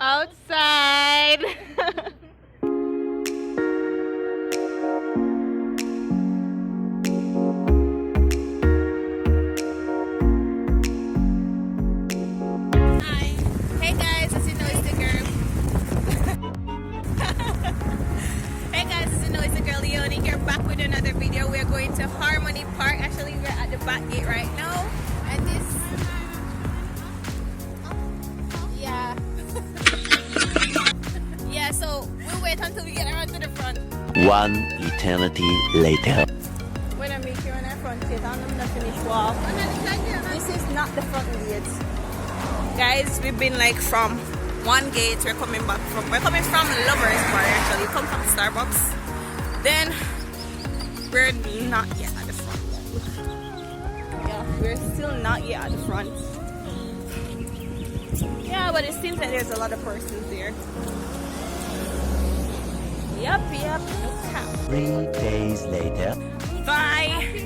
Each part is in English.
Outside. Hi. Hey guys, as you know, it's the girl. Hey guys, as you know, it's the girl Leonie here, back with another video. We are going to Harmony Park. Actually, we're at the back gate right now, and this. Yeah. Yeah. So we'll wait until we get around to the front. One eternity later. When I make you on our front gate, I'm gonna finish walk. This is not the front gate. Guys, we've been like from one gate, we're coming from Lovers Bar actually. Come from Starbucks. Then we're not yet at the front. Yeah, we're still not yet at the front. Yeah, but it seems like there's a lot of persons there. Yep. Okay. 3 days later. Bye.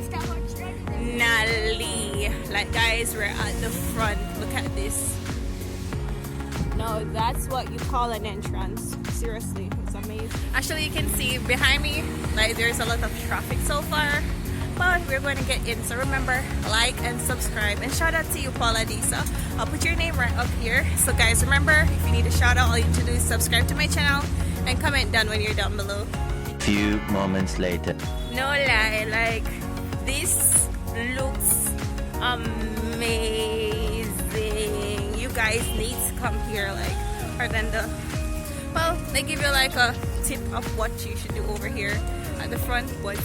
Nali. Like guys, we're at the front. Look at this. No, that's what you call an entrance. Seriously, it's amazing. Actually, you can see behind me, like there's a lot of traffic so far. But we're going to get in. So remember, like and subscribe. And shout out to you, Paula Disa. I'll put your name right up here. So guys, remember, if you need a shout out, all you need to do is subscribe to my channel and comment down when you're down below. Few moments later. No lie, like this looks amazing. You guys need to come here, like, or than the, well, they give you like a tip of what you should do over here at the front, but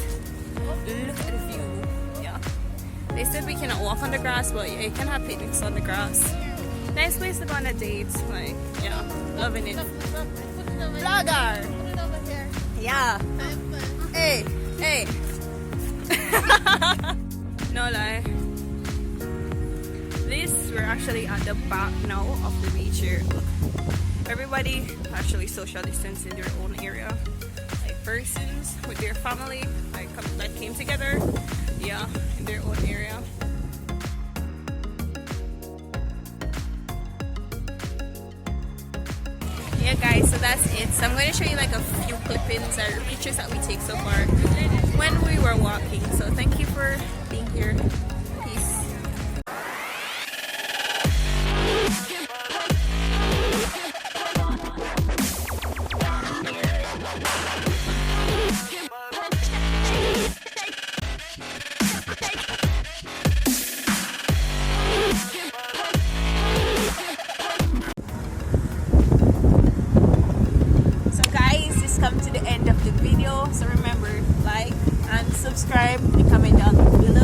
look at the view. Yeah, they said we cannot walk on the grass, but yeah, you can have picnics on the grass. Nice place to go on a date, like, yeah, loving it. Vlogger! Yeah. Hey. No lie. We're actually at the back now of the beach here. Look. Everybody actually social distance in their own area. Like persons with their family, like came together. Yeah, in their own area. Yeah guys, so that's it. So I'm going to show you like a few clippings or pictures that we take so far when we were walking. So thank you for being here. Peace. Come to the end of the video, so remember, like and subscribe and comment down below.